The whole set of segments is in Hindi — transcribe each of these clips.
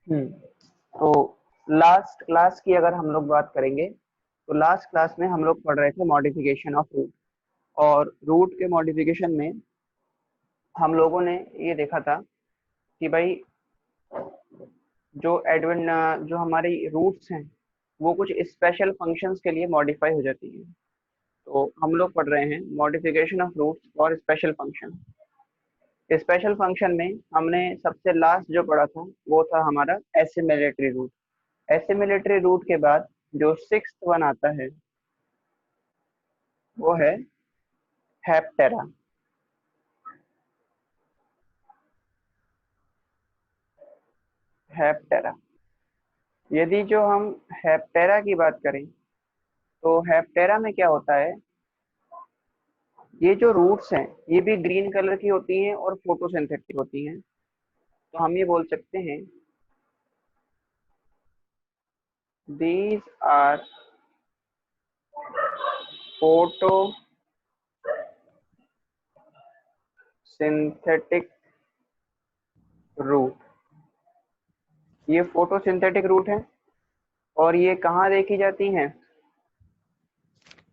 तो लास्ट क्लास की अगर हम लोग बात करेंगे तो लास्ट क्लास में हम लोग पढ़ रहे थे मॉडिफिकेशन ऑफ रूट। और रूट के मॉडिफिकेशन में हम लोगों ने ये देखा था कि भाई जो हमारी रूट्स हैं वो कुछ स्पेशल फंक्शंस के लिए मॉडिफाई हो जाती हैं। तो हम लोग पढ़ रहे हैं मॉडिफिकेशन ऑफ रूट्स और स्पेशल फंक्शन। स्पेशल फंक्शन में हमने सबसे लास्ट जो पढ़ा था वो था हमारा एसिमिलेटरी रूट। एसिमिलेटरी रूट के बाद जो सिक्स्थ वन आता है वो है हेप्टेरा। हेप्टेरा, यदि जो हम हेप्टेरा की बात करें तो हेप्टेरा में क्या होता है, ये जो रूट्स हैं ये भी ग्रीन कलर की होती हैं और फोटोसिंथेटिक होती हैं। तो हम ये बोल सकते हैं दीज आर फोटोसिंथेटिक रूट। ये फोटोसिंथेटिक रूट है और ये कहाँ देखी जाती हैं,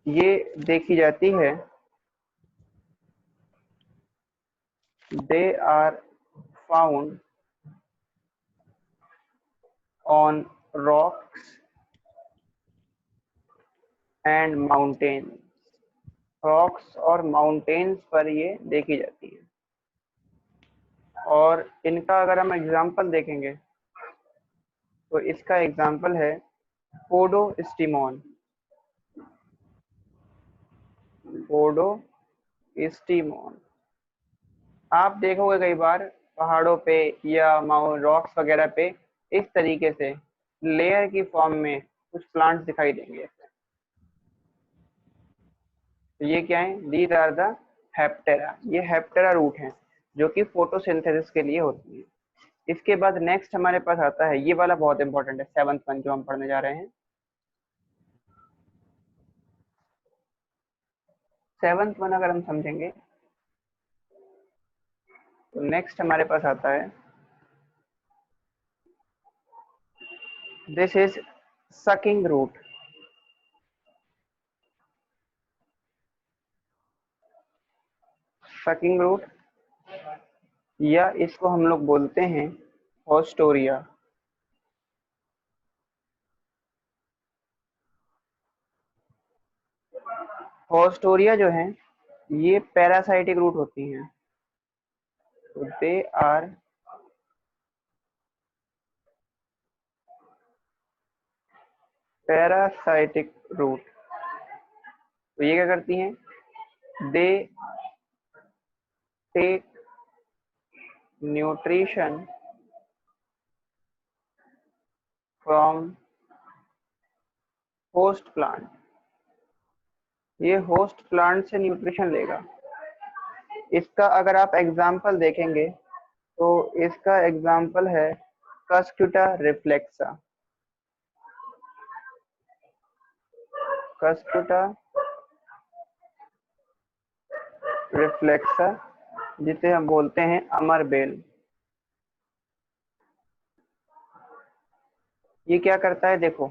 ये देखी जाती है, they are found on rocks and mountain. Rocks और माउंटेन्स पर ये देखी जाती है। और इनका अगर हम एग्जाम्पल देखेंगे तो इसका एग्जाम्पल है पोडोस्टिमोन। पोडोस्टिमोन आप देखोगे कई बार पहाड़ों पे या माउंट रॉक्स वगैरह पे इस तरीके से लेयर की फॉर्म में कुछ प्लांट्स दिखाई देंगे। तो ये क्या है, दीज आर द हेप्टेरा। ये हेप्टेरा रूट हैं जो कि फोटोसिंथेसिस के लिए होती है। इसके बाद नेक्स्ट हमारे पास आता है, ये वाला बहुत इंपॉर्टेंट है, सेवंथ वन जो हम पढ़ने जा रहे हैं। सेवंथ वन अगर हम समझेंगे तो नेक्स्ट हमारे पास आता है, this is sucking root. Sucking root या इसको हम लोग बोलते हैं होस्टोरिया। होस्टोरिया जो है ये पैरासाइटिक रूट होती हैं। तो दे आर पैरासाइटिक रूट। तो ये क्या करती हैं, they take nutrition from host plant. ये होस्ट प्लांट से न्यूट्रिशन लेगा। इसका अगर आप एग्जाम्पल देखेंगे तो इसका एग्जाम्पल है कस्क्यूटा रिफ्लेक्सा। कस्क्यूटा रिफ्लेक्सा जिसे हम बोलते हैं अमर बेल। ये क्या करता है देखो,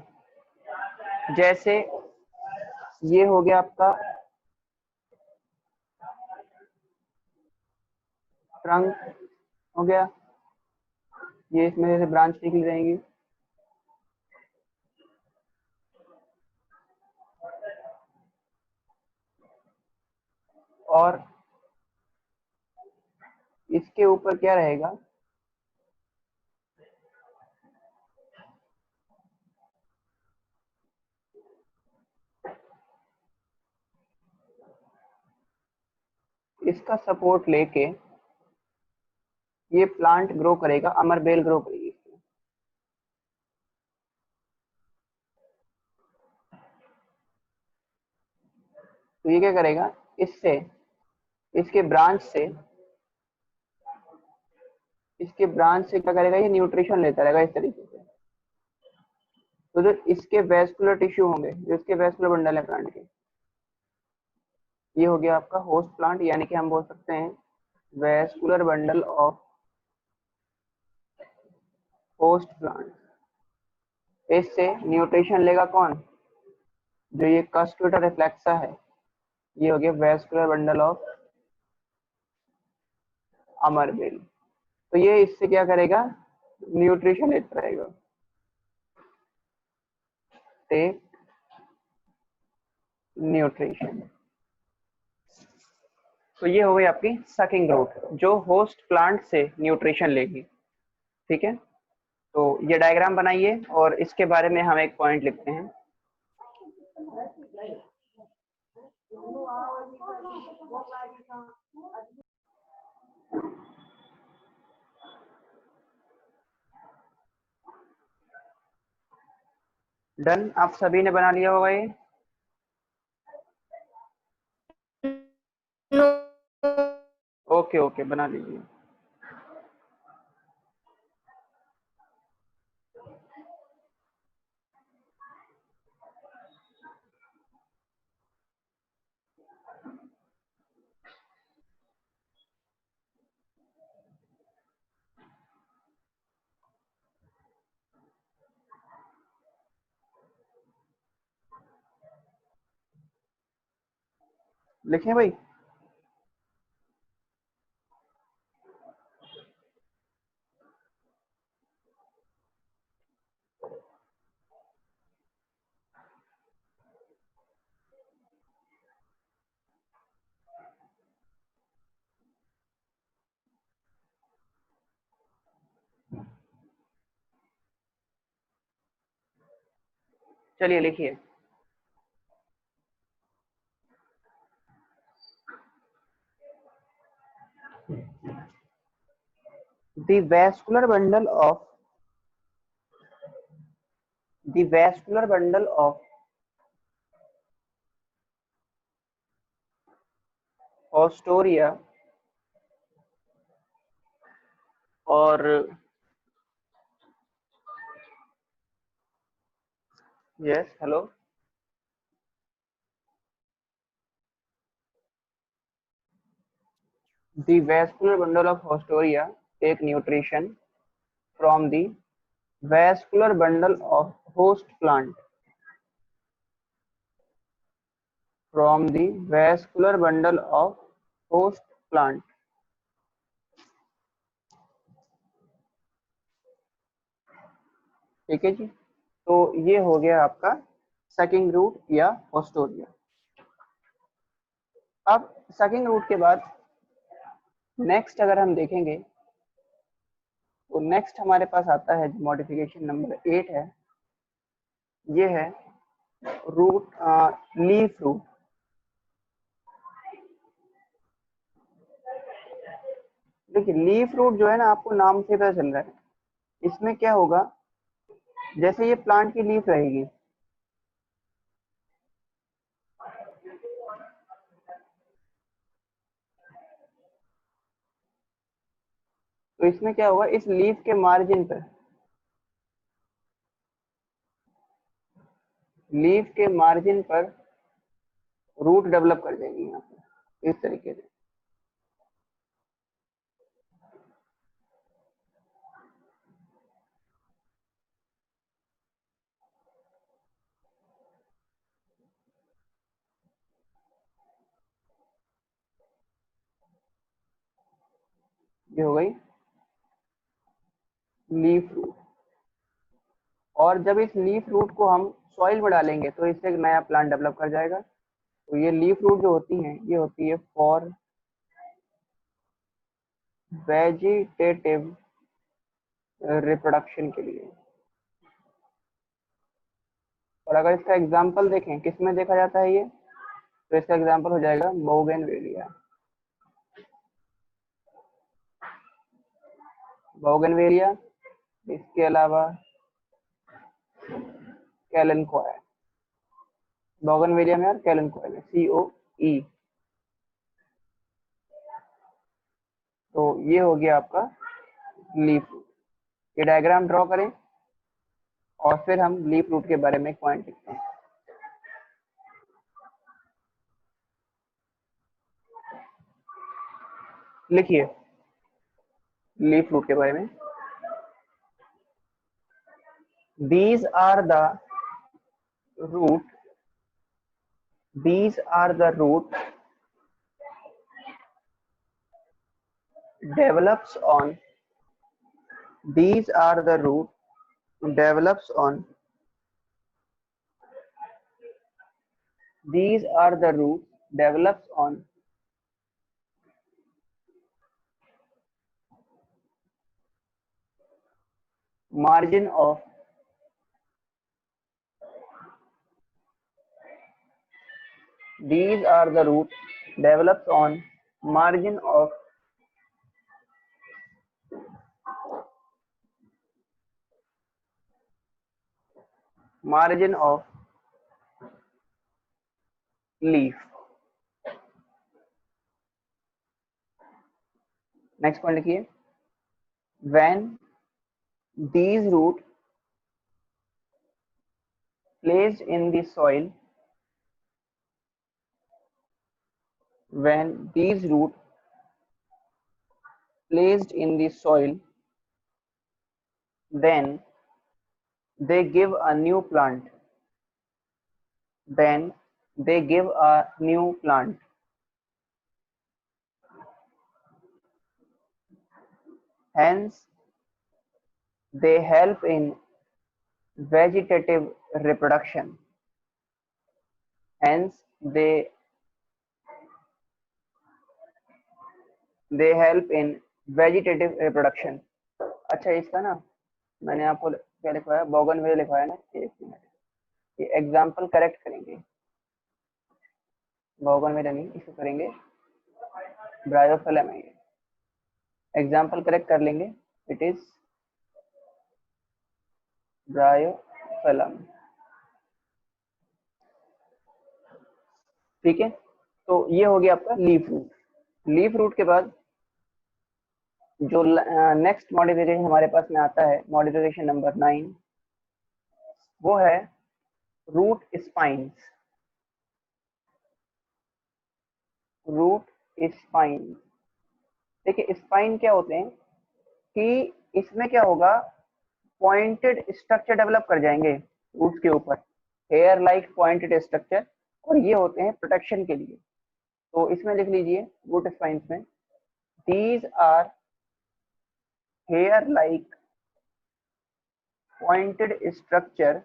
जैसे ये हो गया आपका ट्रंक हो गया, ये इसमें जैसे ब्रांच निकल जाएंगी। और इसके ऊपर क्या रहेगा, इसका सपोर्ट लेके ये प्लांट ग्रो करेगा, अमर बेल ग्रो करेगी। तो ये क्या करेगा, इससे इसके ब्रांच से क्या करेगा, ये न्यूट्रिशन लेता रहेगा इस तरीके से। तो जो इसके वेस्कुलर टिश्यू होंगे, जो इसके वेस्कुलर बंडल है प्लांट के, ये हो गया आपका होस्ट प्लांट, यानी कि हम बोल सकते हैं vascular bundle of host plant. इससे न्यूट्रिशन लेगा कौन? जो ये कस्क्यूटा रिफ्लेक्सा है, ये हो गया वेस्कुलर बंडल ऑफ अमरविल। तो ये इससे क्या करेगा? न्यूट्रिशन लेता रहेगा। Take nutrition. तो ये हो गई आपकी सकिंग रूट, जो होस्ट प्लांट से न्यूट्रिशन लेगी। ठीक है, तो ये डायग्राम बनाइए और इसके बारे में हम एक पॉइंट लिखते हैं। डन, आप सभी ने बना लिया होगा ये? ओके ओके, बना लीजिए। लिखें भाई? चलिए लिखिए। The vascular bundle of Astoria और yes hello, the vascular bundle of Astoria take nutrition from the vascular bundle of host plant, from the vascular bundle of host plant। ठीक है जी, तो ये हो गया आपका सकिंग रूट या ऑस्टोरिया। अब सकिंग रूट के बाद नेक्स्ट अगर हम देखेंगे तो नेक्स्ट हमारे पास आता है मॉडिफिकेशन नंबर 8 है, ये है रूट लीफ रूट। देखिए लीफ रूट जो है ना, आपको नाम से पता चल रहा है, इसमें क्या होगा, जैसे ये प्लांट की लीफ रहेगी, तो इसमें क्या होगा, इस लीफ के मार्जिन पर, लीफ के मार्जिन पर रूट डेवलप कर देंगे यहाँ पे इस तरीके से। ये हो गई लीफ रूट। और जब इस लीफ रूट को हम सॉइल में डालेंगे तो इससे एक नया प्लांट डेवलप कर जाएगा। तो ये लीफ रूट जो होती हैं, ये होती है फॉर वेजिटेटिव रिप्रोडक्शन के लिए। और अगर इसका एग्जाम्पल देखें किस में देखा जाता है ये, तो इसका एग्जाम्पल हो जाएगा बोगनवेलिया। बोगनवेलिया, इसके अलावा कैलनकॉय, बोगनवेलिया में और कैलनकॉय में COE। तो ये हो गया आपका लीफ रूट। ये डायग्राम ड्रॉ करें और फिर हम लीफ रूट के बारे में एक पॉइंट लिखते हैं। लिखिए लीफ रूट के बारे में। These are the root. These are the root develops on. These are the root develops on. These are the root develops on margin of. These are the root develops on margin of leaf. Next point लिखिए, when these root placed in the soil, when these root placed in the soil, then they give a new plant. Then they give a new plant. Hence they help in vegetative reproduction. Hence they help in vegetative reproduction. अच्छा, इसका ना मैंने आपको क्या लिखवाया, बोगनविले लिखवाया ना, एक मिनट, ये एग्जाम्पल करेक्ट करेंगे, बोगनविले नहीं, इसको करेंगे ब्रायोफिलम है, एग्जाम्पल करेक्ट कर लेंगे, इट इज ब्रायोफिलम। ठीक है, तो ये हो गया आपका लीफ रूट। लीफ रूट के बाद जो नेक्स्ट मॉडिफिकेशन हमारे पास में आता है, मॉडिफिकेशन नंबर 9, वो है रूट स्पाइन्स। रूट स्पाइन्स, देखिए स्पाइन क्या होते हैं कि इसमें क्या होगा, पॉइंटेड स्ट्रक्चर डेवलप कर जाएंगे रूट्स के ऊपर, हेयर लाइक पॉइंटेड स्ट्रक्चर, और ये होते हैं प्रोटेक्शन के लिए। तो इसमें लिख लीजिए रूट स्पाइन्स में, these are hair like pointed structure,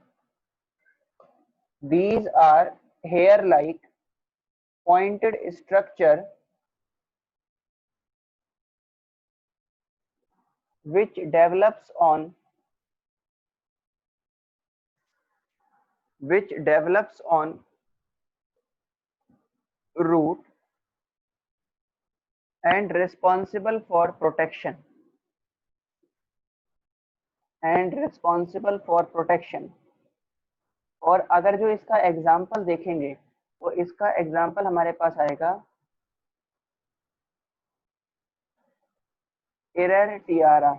these are hair like pointed structure which develops on root and responsible for protection, और अगर जो इसका एग्जाम्पल देखेंगे तो इसका एग्जाम्पल हमारे पास आएगा एरर टियारा।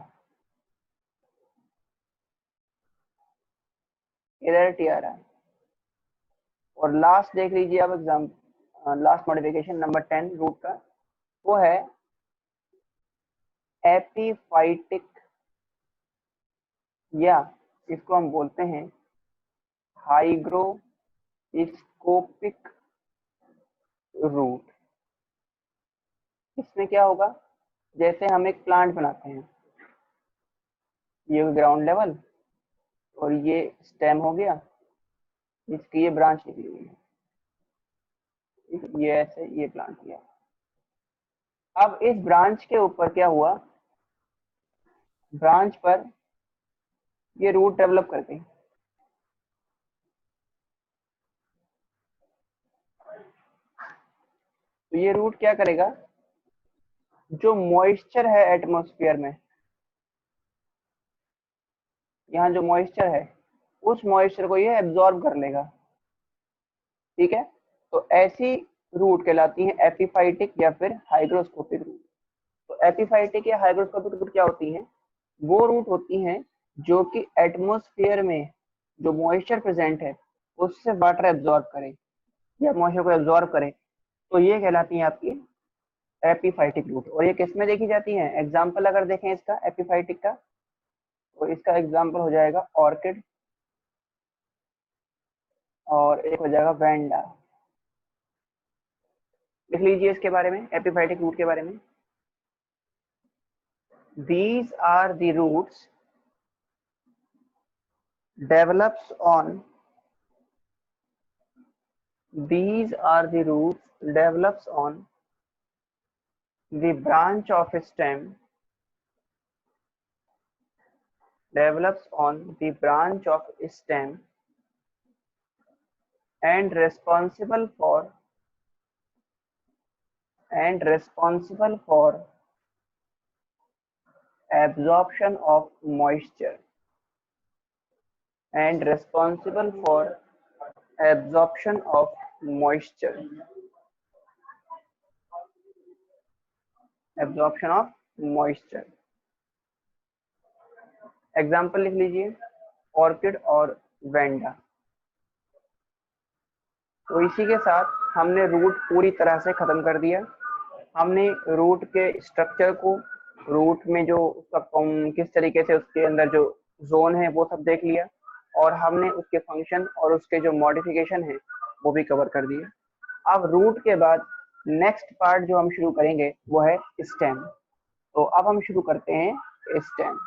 और लास्ट देख लीजिए आप example, last modification number 10 root का, वो है एपीफाइटिक, या इसको हम बोलते हैं हाइग्रोस्कोपिक रूट। इसमें क्या होगा, जैसे हम एक प्लांट बनाते हैं, ये ग्राउंड लेवल और ये स्टेम हो गया, इसकी ये ब्रांच निकली हुई है, ये ऐसे ये प्लांट किया। अब इस ब्रांच के ऊपर क्या हुआ, ब्रांच पर ये रूट डेवलप कर गई। तो ये रूट क्या करेगा, जो मॉइस्चर है एटमॉस्फेयर में, यहाँ जो मॉइस्चर है उस मॉइस्चर को ये एब्जॉर्ब कर लेगा। ठीक है, तो ऐसी रूट कहलाती है एपीफाइटिक या फिर हाइग्रोस्कोपिक रूट। तो एपीफाइटिक या हाइग्रोस्कोपिक रूट क्या होती हैं, वो रूट होती हैं जो कि एटमॉस्फेयर में जो मॉइस्चर प्रेजेंट है उससे वाटर एब्जॉर्ब करे या मॉइस्चर को एब्जॉर्ब करे, तो ये कहलाती है आपकी एपीफाइटिक रूट। और ये किस में देखी जाती है, एग्जाम्पल अगर देखें इसका एपीफाइटिक का, तो इसका एग्जाम्पल हो जाएगा ऑर्किड, और एक हो जाएगा वेंडा। लिख लीजिए इसके बारे में, एपिफाइटिक रूट के बारे में। These are the roots develops on these are the roots develops on the branch of stem develops on the branch of stem and responsible for absorption of moisture and responsible for absorption of moisture, absorption of moisture। Example लिख लीजिए, ऑर्किड और वेंडा। तो इसी के साथ हमने रूट पूरी तरह से खत्म कर दिया। हमने रूट के स्ट्रक्चर को, रूट में जो उसका किस तरीके से उसके अंदर जो जोन है वो सब देख लिया, और हमने उसके फंक्शन और उसके जो मॉडिफिकेशन है वो भी कवर कर दिया। अब रूट के बाद नेक्स्ट पार्ट जो हम शुरू करेंगे वो है स्टेम। तो अब हम शुरू करते हैं स्टेम।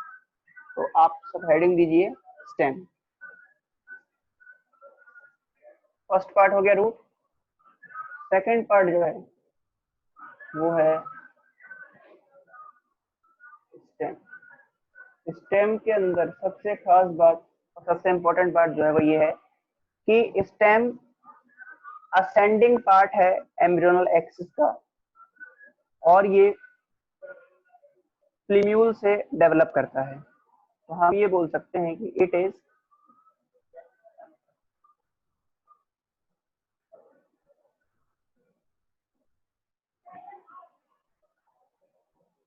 तो आप सब हेडिंग दीजिए स्टेम। फर्स्ट पार्ट हो गया रूट। सेकंड पार्ट जो है वो है स्टेम। स्टेम के अंदर सबसे खास बात और सबसे इम्पोर्टेंट बात जो है वो ये है कि स्टेम असेंडिंग पार्ट है एम्ब्रियोनल एक्सिस का, और ये प्लीम्यूल से डेवलप करता है। तो हम ये बोल सकते हैं कि it is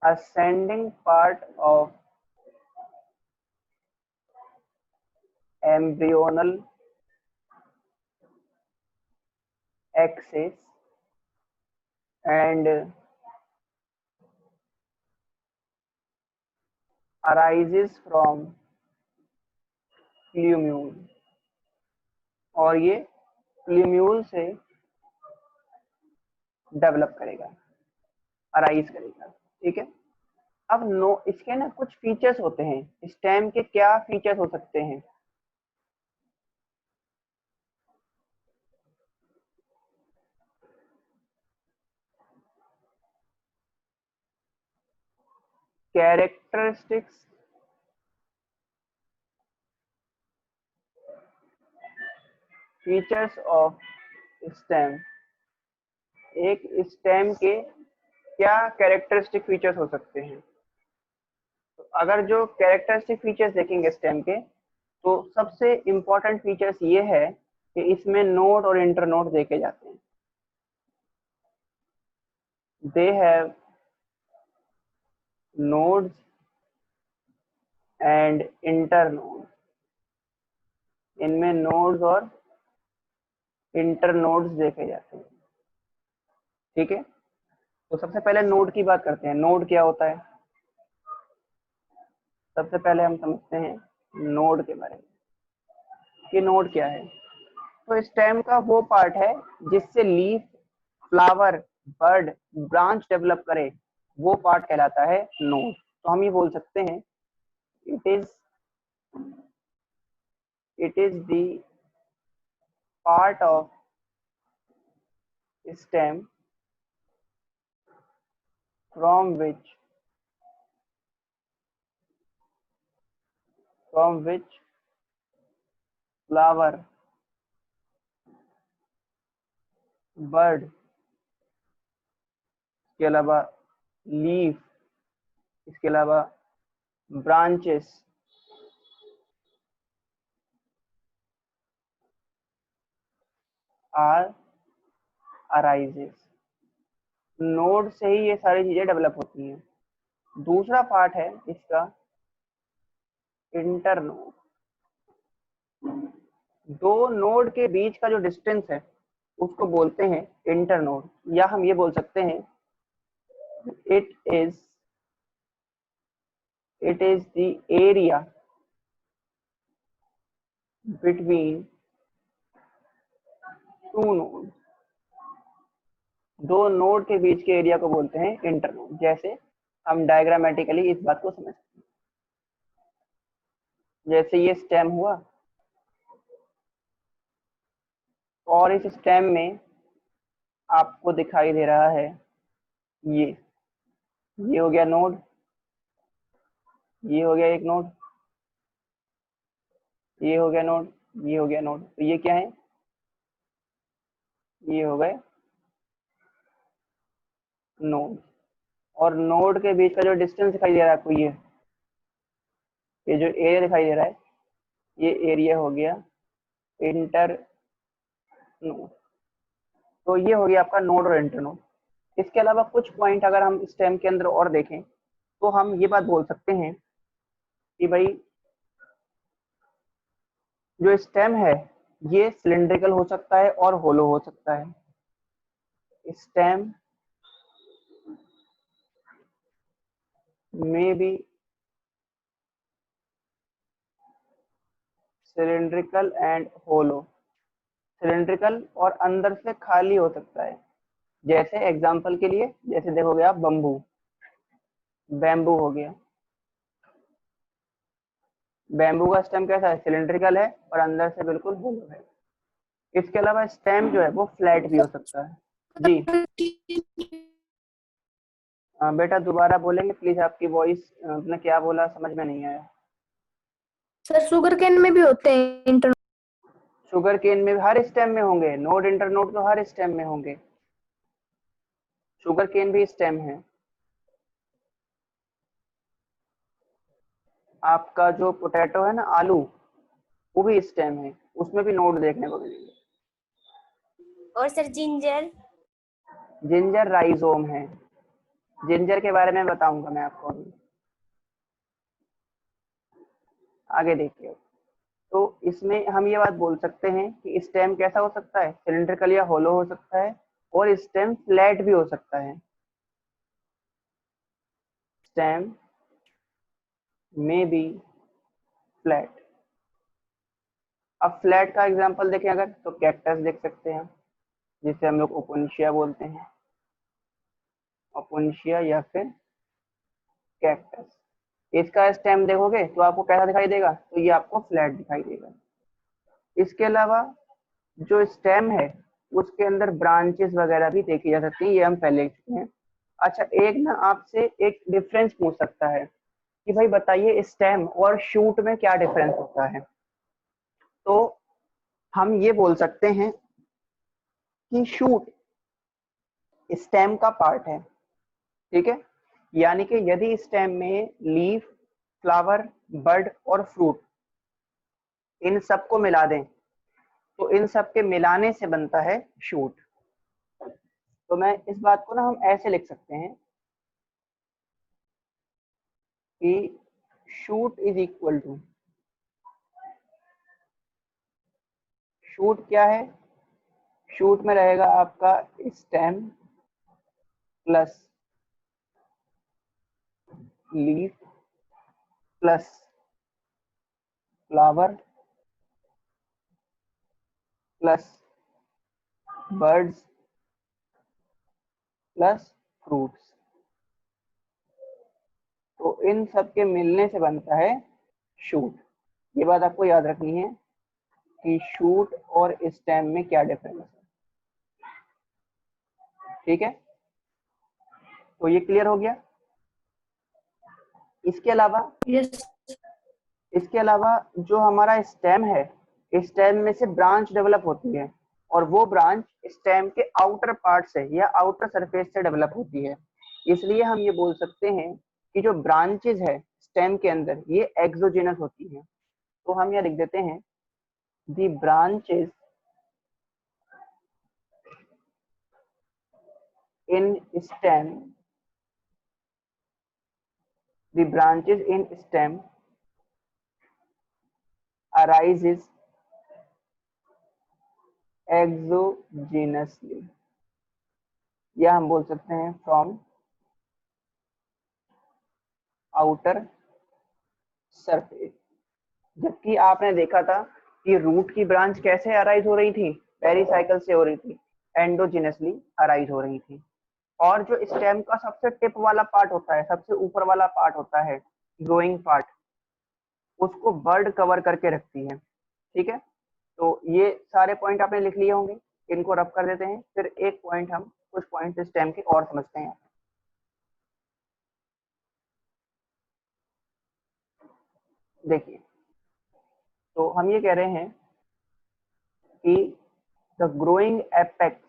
ascending part of embryonal axis and arises from plumule, और ये प्लीम्यूल से डेवलप करेगा, अराइज करेगा। ठीक है। अब नो इसके ना कुछ फीचर्स होते हैं। स्टेम के क्या फीचर्स हो सकते हैं? Characteristics features of stem. एक स्टेम के क्या कैरेक्टरिस्टिक फीचर्स हो सकते हैं? तो अगर जो कैरेक्टरिस्टिक फीचर्स देखेंगे स्टेम के, तो सबसे इम्पोर्टेंट फीचर्स ये है कि इसमें नोड और इंटरनोड देखे जाते हैं। They have nodes and internode. इनमें नोड्स और इंटरनोड्स देखे जाते हैं। ठीक है। तो सबसे पहले नोड की बात करते हैं। नोड क्या होता है? सबसे पहले हम समझते हैं नोड के बारे में कि नोड क्या है। तो स्टेम का वो पार्ट है जिससे leaf, flower, bird, branch develop करे, वो पार्ट कहलाता है नोड। तो हम ये बोल सकते हैं it is the part of stem from which flower, bird, इसके अलावा लीफ, इसके अलावा ब्रांचेस आर अराइजेस। नोड से ही ये सारी चीजें डेवलप होती हैं। दूसरा पार्ट है इसका इंटरनोड। दो नोड के बीच का जो डिस्टेंस है उसको बोलते हैं इंटरनोड, या हम ये बोल सकते हैं it is the area between two node, दो नोड के बीच के एरिया को बोलते हैं इंटरनोड। जैसे हम डायग्रामेटिकली इस बात को समझ सकते हैं, जैसे ये स्टेम हुआ और इस स्टेम में आपको दिखाई दे रहा है ये ये हो गया नोड, ये हो गया एक नोड, ये हो गया नोड, ये हो गया नोड। तो ये क्या है, ये हो गए नोड। और नोड के बीच का जो डिस्टेंस दिखाई दे रहा है आपको, ये जो एरिया दिखाई दे रहा है, ये एरिया हो गया इंटर नोड। तो ये हो गया आपका नोड और इंटर नोड। इसके अलावा कुछ पॉइंट अगर हम स्टेम के अंदर और देखें तो हम ये बात बोल सकते हैं कि भाई जो स्टेम है ये सिलिंड्रिकल हो सकता है और होलो हो सकता है। स्टेम में भी सिलिंड्रिकल एंड होलो, सिलिंड्रिकल और अंदर से खाली हो सकता है। जैसे एग्जांपल के लिए, जैसे देखोगे आप बम्बू, बैम्बू हो गया, बैम्बू का स्टेम कैसा है, सिलिंड्रिकल है और अंदर से बिल्कुल होलो है। इसके अलावा स्टेम जो है वो फ्लैट भी हो सकता है। जी बेटा दोबारा बोलेंगे प्लीज, आपकी वॉइस आपने क्या बोला समझ में नहीं आया। सर शुगर केन में भी होते हैं इंटर। शुगर केन में हर स्टेम में होंगे, नोड इंटर नोड तो हर स्टेम में होंगे, शुगर केन भी स्टेम है। आपका जो पोटैटो है ना, आलू, वो भी स्टेम है, उसमें भी नोड देखने को मिलेंगे। और सर जिंजर? जिंजर राइजोम है, जिंजर के बारे में बताऊंगा मैं आपको अभी, आगे देखिए। तो इसमें हम ये बात बोल सकते हैं कि स्टेम कैसा हो सकता है, सिलिंड्रिकल या होलो हो सकता है, और स्टेम फ्लैट भी हो सकता है। स्टेम में बी फ्लैट। अब फ्लैट का एग्जांपल देखें अगर, तो कैक्टस देख सकते हैं, जिसे हम लोग ओपोनिशिया बोलते हैं, ओपोनिशिया या फिर कैक्टस। इसका स्टेम देखोगे तो आपको कैसा दिखाई देगा, तो ये आपको फ्लैट दिखाई देगा। इसके अलावा जो स्टेम है उसके अंदर ब्रांचेस वगैरह भी देखी जा सकती है, ये हम पहले देख चुके हैं। अच्छा, एक ना आपसे एक डिफरेंस पूछ सकता है कि भाई बताइए स्टेम और शूट में क्या डिफरेंस होता है। तो हम ये बोल सकते हैं कि शूट स्टेम का पार्ट है, ठीक है। यानी कि यदि स्टेम में लीफ, फ्लावर, बड और फ्रूट, इन सबको मिला दें तो इन सब के मिलाने से बनता है शूट। तो मैं इस बात को ना हम ऐसे लिख सकते हैं कि shoot is equal to, shoot क्या है, शूट में रहेगा आपका stem plus leaf plus flower plus buds plus fruits. तो इन सब के मिलने से बनता है शूट। ये बात आपको याद रखनी है कि शूट और स्टेम में क्या डिफरेंस है, ठीक है। तो ये क्लियर हो गया। इसके अलावा यस। इसके अलावा जो हमारा स्टेम है, स्टेम में से ब्रांच डेवलप होती है और वो ब्रांच स्टेम के आउटर पार्ट से या आउटर सरफेस से डेवलप होती है। इसलिए हम ये बोल सकते हैं कि जो ब्रांचेज है स्टेम के अंदर ये एक्सोजेनस होती है। तो हम यहाँ लिख देते हैं the branches in stem, the branches in stem arises exogenously, या हम बोल सकते हैं फ्रॉम आउटर सरफेस। जबकि आपने देखा था कि रूट की ब्रांच कैसे अराइज हो रही थी, पेरिसाइकिल से हो रही थी, एंडोजिनसली अराइज हो रही थी। और जो स्टेम का सबसे टिप वाला पार्ट होता है, सबसे ऊपर वाला पार्ट होता है, ग्रोइंग पार्ट, उसको बर्ड कवर करके रखती है। ठीक है, तो ये सारे पॉइंट आपने लिख लिए होंगे, इनको रब कर देते हैं, फिर एक पॉइंट हम कुछ पॉइंट स्टेम के और समझते हैं। देखिए, तो हम ये कह रहे हैं कि the growing apex,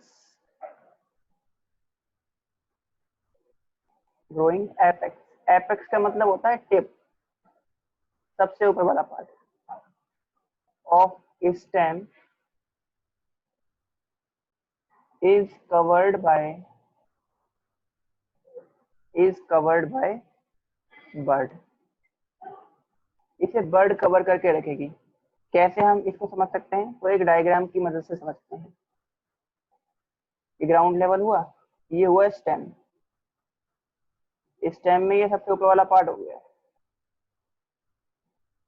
growing apex, apex का मतलब होता है टिप, सबसे ऊपर वाला part of stem is covered by bird। इसे बर्ड कवर करके रखेगी। कैसे हम इसको समझ सकते हैं, तो एक डायग्राम की मदद से समझते हैं। ये ग्राउंड लेवल हुआ, ये हुआ स्टेम, स्टेम में ये सबसे ऊपर वाला पार्ट हो गया,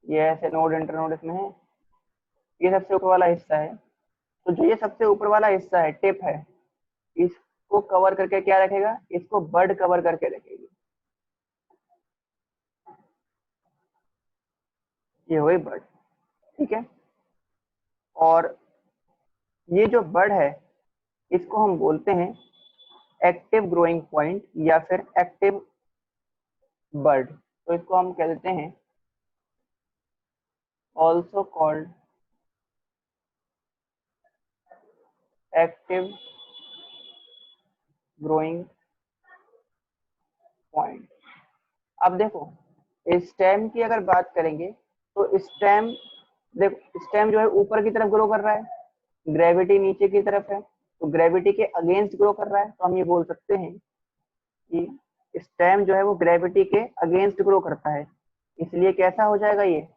ये ऐसे नोड इंटरनोड इसमें है, ये सबसे ऊपर वाला हिस्सा है। तो जो ये सबसे ऊपर वाला हिस्सा है, टिप है, इसको कवर करके क्या रखेगा, इसको बर्ड कवर करके रखेगी। ये हुई बर्ड। ठीक है, और ये जो बर्ड है, इसको हम बोलते हैं एक्टिव ग्रोइंग पॉइंट या फिर एक्टिव बर्ड। तो इसको हम कह देते हैं also called active growing point. अब देखो, स्टेम की अगर बात करेंगे तो स्टेम, देखो स्टेम जो है ऊपर की तरफ ग्रो कर रहा है, ग्रेविटी नीचे की तरफ है, तो ग्रेविटी के अगेंस्ट ग्रो कर रहा है, तो हम ये बोल सकते हैं कि स्टेम जो है वो ग्रेविटी के अगेंस्ट ग्रो करता है, इसलिए कैसा हो जाएगा, ये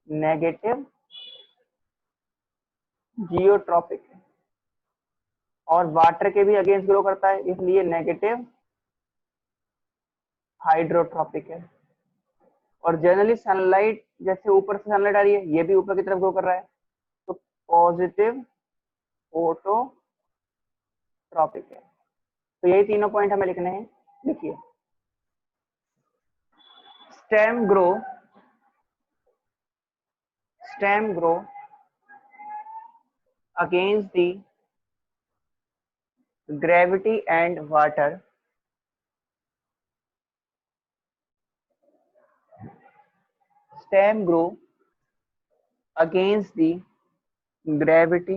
नेगेटिव जियोट्रॉपिक है। और वाटर के भी अगेंस्ट ग्रो करता है, इसलिए नेगेटिव हाइड्रोट्रॉपिक है। और जनरली सनलाइट, जैसे ऊपर से सनलाइट आ रही है, ये भी ऊपर की तरफ ग्रो कर रहा है, तो पॉजिटिव फोटोट्रॉपिक है। तो यही तीनों पॉइंट हमें लिखने हैं। लिखिए, stem grow, stem grow against the gravity and water, stem grow against the gravity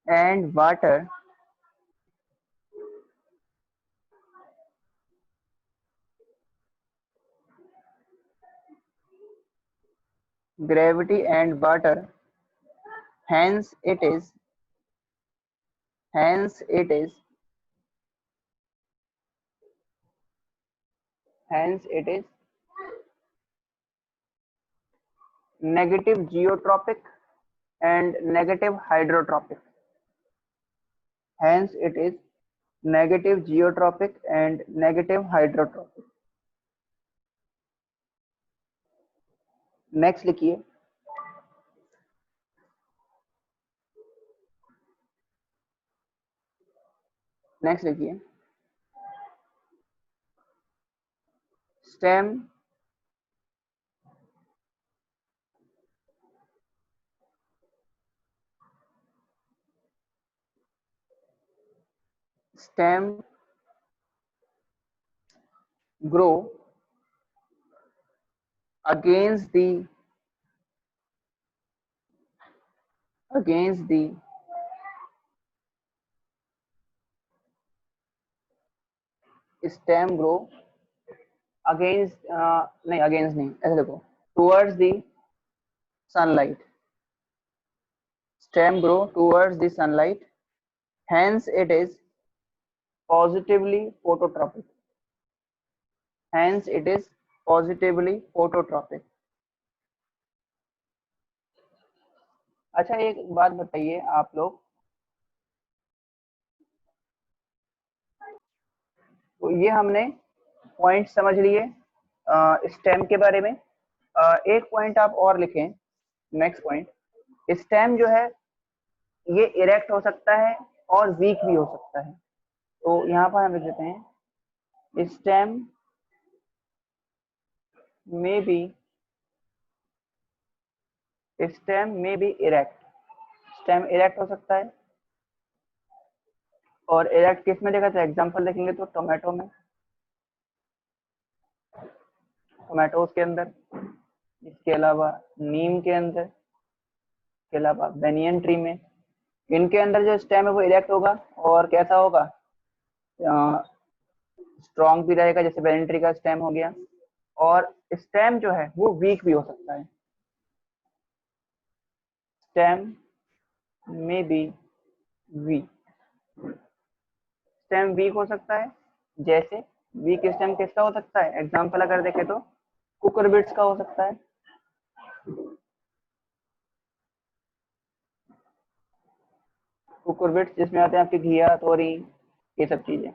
and water gravity and water, hence it is hence it is hence it is negative geotropic and negative hydrotropic, hence it is negative geotropic and negative hydrotropic। Next लिखिए, नेक्स्ट लिखिए, stem stem grow against the stem grow against नहीं, अगेंस्ट नहीं, ऐसे देखो, towards the sunlight, stem grow towards the sunlight, hence it is positively phototropic, hence it is positively phototropic। अच्छा, एक बात बताइए आप लोग, तो ये हमने पॉइंट समझ लिए स्टेम के बारे में। एक पॉइंट आप और लिखें, नेक्स्ट पॉइंट, स्टेम जो है ये इरेक्ट हो सकता है और वीक भी हो सकता है। तो यहाँ पर हम लिख देते हैं स्टेम में बी इरेक्ट। स्टेम इरेक्ट हो सकता है, और इरेक्ट किस में देखा था, एग्जांपल देखेंगे तो टोमेटो में, टोमेटोज के अंदर, इसके अलावा नीम के अंदर, इसके अलावा बेनियन ट्री में, इनके अंदर जो स्टेम है वो इरेक्ट होगा और कैसा होगा, स्ट्रॉन्ग भी रहेगा, जैसे बेनियन ट्री का स्टेम हो गया। और स्टेम जो है वो वीक भी हो सकता है, स्टेम में बी वीक, स्टेम वीक हो सकता है। जैसे वीक स्टेम किसका हो सकता है, एग्जांपल अगर देखें तो कुकुरबिट्स का हो सकता है। कुकुरबिट्स जिसमें आते हैं आपके घिया, तोरी, ये सब चीजें।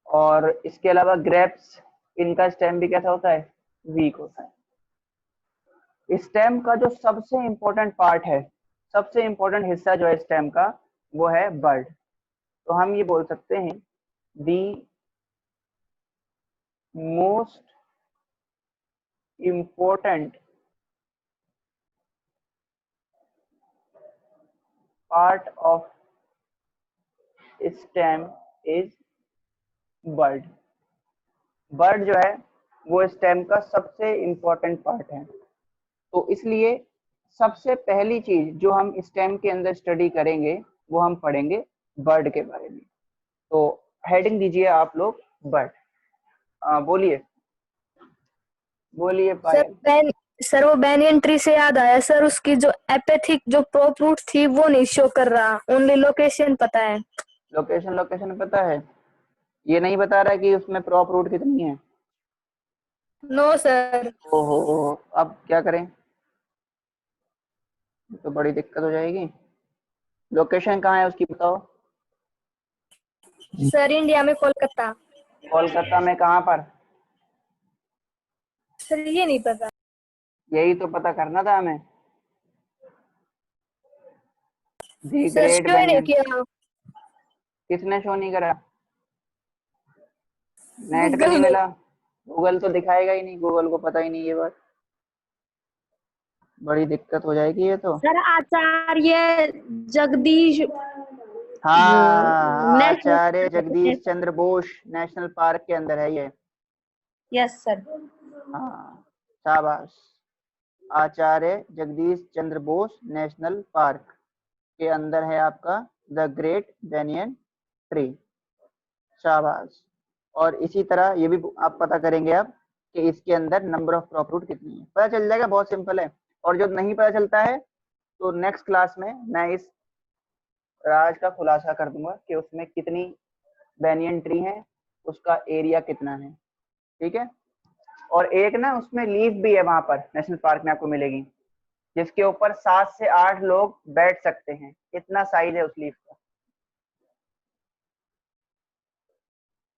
और इसके अलावा ग्रेप्स, इनका स्टेम भी कैसा होता है, वीक होता है। स्टेम का जो सबसे इंपॉर्टेंट पार्ट है, सबसे इंपॉर्टेंट हिस्सा जो है स्टेम का, वो है बड। तो हम ये बोल सकते हैं the most important part of stem is bud. Bud जो है वो स्टेम का सबसे इंपॉर्टेंट पार्ट है। तो इसलिए सबसे पहली चीज जो हम स्टेम के अंदर स्टडी करेंगे वो हम पढ़ेंगे बर्ड के बारे में। तो हेडिंग दीजिए आप लोग बर्ड। बोलिए बोलिए पायल। सर वो बैनियन ट्री से याद आया सर, उसकी जो एपेथिक जो प्रॉप रूट थी वो नहीं शो कर रहा, ओनली लोकेशन पता है। लोकेशन पता है, ये नहीं बता रहा है कि उसमें प्रॉप रूट कितनी है। No sir. ओहो, अब क्या करें, तो बड़ी दिक्कत हो जाएगी। लोकेशन कहाँ है उसकी बताओ। सर इंडिया में कोलकाता। कोलकाता में कहाँ पर, सर ये नहीं पता। यही तो पता करना था हमें। दी सर ग्रेट शो ही नहीं बेनियन, किया। किसने शो नहीं करा, नेट पे गूगल नहीं ने। मिला, गूगल तो दिखाएगा ही नहीं, गूगल को पता ही नहीं ये बात, बड़ी दिक्कत हो जाएगी ये तो। सर आचार्य जगदीश हाँ, आचार्य national. Jagdish Chandra Bose national park के अंदर है ये। Yes sir. हाँ, शाबाश। आचार्य जगदीश चंद्र बोस नेशनल पार्क के अंदर है आपका द ग्रेट बेनियन ट्री। शाबाश। और इसी तरह ये भी आप पता करेंगे अब कि इसके अंदर नंबर ऑफ क्रॉप रूट कितनी है, पता चल जाएगा, बहुत सिंपल है। और जो नहीं पता चलता है तो नेक्स्ट क्लास में मैं इस राज का खुलासा कर दूंगा कि उसमें कितनी बेनियन ट्री है, उसका एरिया कितना है, ठीक है। और एक ना उसमें लीफ भी है वहां पर नेशनल पार्क में आपको मिलेगी, जिसके ऊपर 7 से 8 लोग बैठ सकते हैं, इतना साइज है उस लीफ का।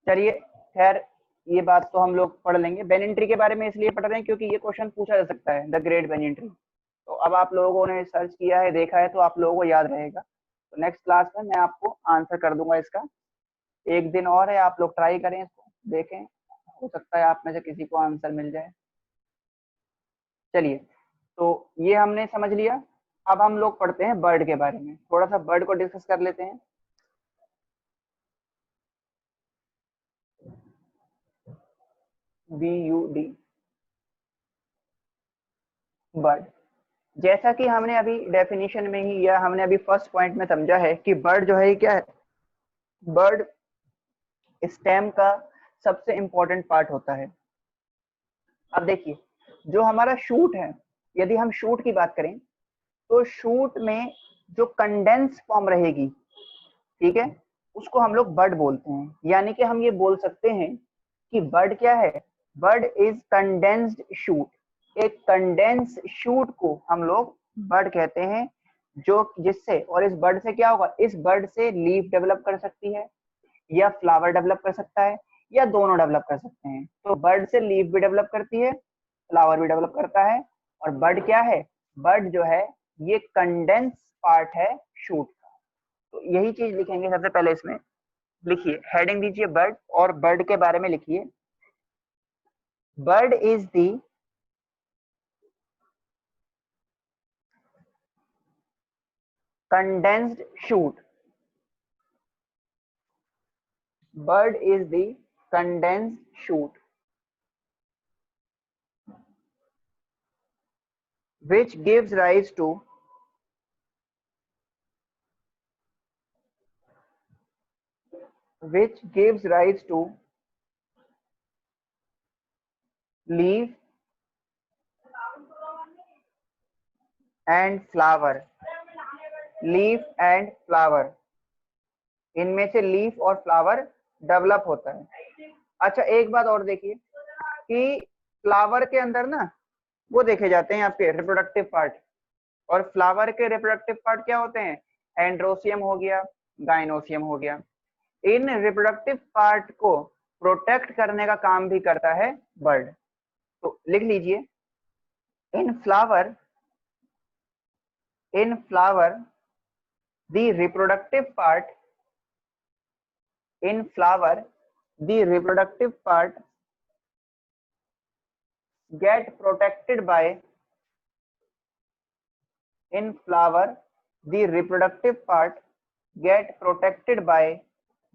चलिए खैर, ये बात तो हम लोग पढ़ लेंगे। बेनियन ट्री के बारे में इसलिए पढ़ रहे हैं क्योंकि ये क्वेश्चन पूछा जा सकता है, द ग्रेट बेनियन ट्री। तो अब आप लोगों ने सर्च किया है, देखा है, तो आप लोगों को याद रहेगा। तो नेक्स्ट क्लास में मैं आपको आंसर कर दूंगा इसका। एक दिन और है, आप लोग ट्राई करें इसको, देखें, हो सकता है आप में से किसी को आंसर मिल जाए। चलिए, तो ये हमने समझ लिया। अब हम लोग पढ़ते हैं बर्ड के बारे में, थोड़ा सा बर्ड को डिस्कस कर लेते हैं। BUD, bird. जैसा कि हमने अभी डेफिनेशन में ही, या हमने अभी फर्स्ट पॉइंट में समझा है कि बर्ड जो है ये क्या है, बर्ड स्टेम का सबसे इंपॉर्टेंट पार्ट होता है। अब देखिए, जो हमारा शूट है, यदि हम शूट की बात करें तो शूट में जो कंडेंस फॉर्म रहेगी, ठीक है, उसको हम लोग बर्ड बोलते हैं। यानी कि हम ये बोल सकते हैं कि बर्ड क्या है, बर्ड इज कंडेंस्ड शूट। एक कंडेंस शूट को हम लोग बर्ड कहते हैं, जो जिससे, और इस बर्ड से क्या होगा, इस बर्ड से लीफ डेवलप कर सकती है, या फ्लावर डेवलप कर सकता है, या दोनों डेवलप कर सकते हैं। तो बर्ड से लीफ भी डेवलप करती है, फ्लावर भी डेवलप करता है। और बर्ड क्या है, बर्ड जो है ये कंडेंस पार्ट है शूट का। तो यही चीज लिखेंगे सबसे पहले। इसमें लिखिए, हेडिंग दीजिए बर्ड, और बर्ड के बारे में लिखिए, bird is the condensed shoot. Bird is the condensed shoot which gives rise to leaf and flower. Leaf and flower, इनमें से लीफ और फ्लावर डेवलप होता है। अच्छा एक बात और देखिए कि फ्लावर के अंदर ना वो देखे जाते हैं आपके रिप्रोडक्टिव पार्ट, और फ्लावर के रिप्रोडक्टिव पार्ट क्या होते हैं, एंड्रोसियम हो गया, गाइनोसियम हो गया। इन रिप्रोडक्टिव पार्ट को प्रोटेक्ट करने का काम भी करता है बर्ड। तो लिख लीजिए, इन flower the reproductive part get protected by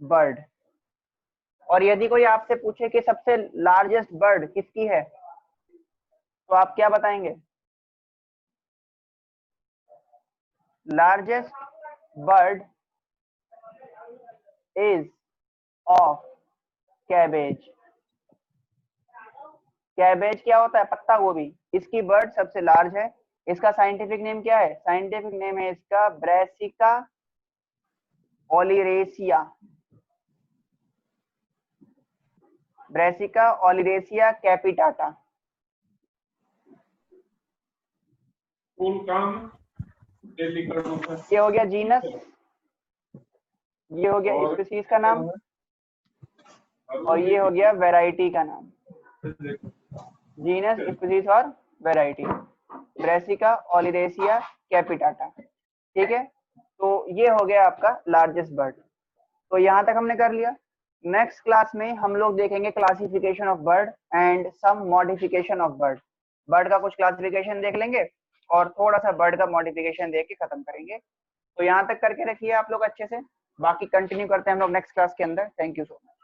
bird। और यदि कोई आपसे पूछे कि सबसे लार्जेस्ट बर्ड किसकी है, तो आप क्या बताएंगे? Largest bird is of cabbage. Cabbage क्या होता है? पत्ता गोभी। इसकी बर्ड सबसे लार्ज है। इसका साइंटिफिक नेम क्या है? साइंटिफिक नेम है इसका brassica oleracea. Brassica oleracea capitata. Full काम डेली करना है। ये हो गया जीनस, ये हो गया स्पीशीज का नाम, और ये हो गया वैरायटी का नाम। जीनस, स्पीशीज और वैरायटी, ब्रासिका ओलिरेसिया कैपिटाटा। ठीक है, तो ये हो गया आपका लार्जेस्ट बर्ड। तो यहाँ तक हमने कर लिया। नेक्स्ट क्लास में हम लोग देखेंगे classification of bud and some modification of bud. Bud का कुछ क्लासिफिकेशन देख लेंगे और थोड़ा सा बर्ड का मॉडिफिकेशन देख के खत्म करेंगे। तो यहाँ तक करके रखिए आप लोग अच्छे से, बाकी कंटिन्यू करते हैं हम लोग नेक्स्ट क्लास के अंदर। Thank you so much.